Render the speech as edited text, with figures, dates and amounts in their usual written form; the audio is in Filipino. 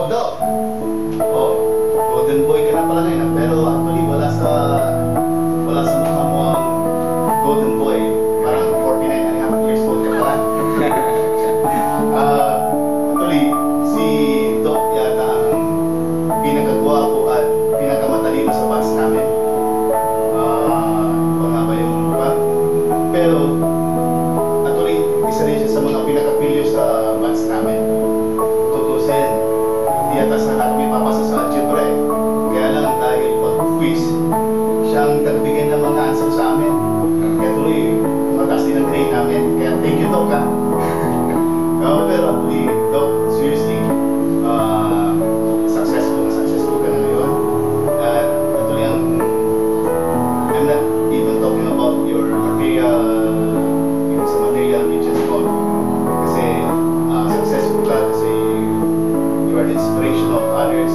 Doc. Oh, golden boy ka na pala ngayon. Pero actually, wala sa mukha mo ang golden boy. Parang 49 and a half years old ka pala. Actually, si Doc yata ang pinakagwapo at pinakamatalino sa batch namin. Nga ba yung pa? Pero, actually, isa rin siya sa mga pinakapilyo sa batch namin. Tutusin, hindi yata sa lahat may papasa sa algebra eh. Kaya lang dahil pag-quiz, siya ang nagbigay ng mga answer sa amin. Kaya tuloy, mataas din ang grade namin. Kaya thank you, Doc, ha? Pero actually, Doc, seriously, successful ka na ngayon. At actually, I'm not even talking about your material, yung sa material riches mo. Kasi successful ka kasi you are the inspiration of others.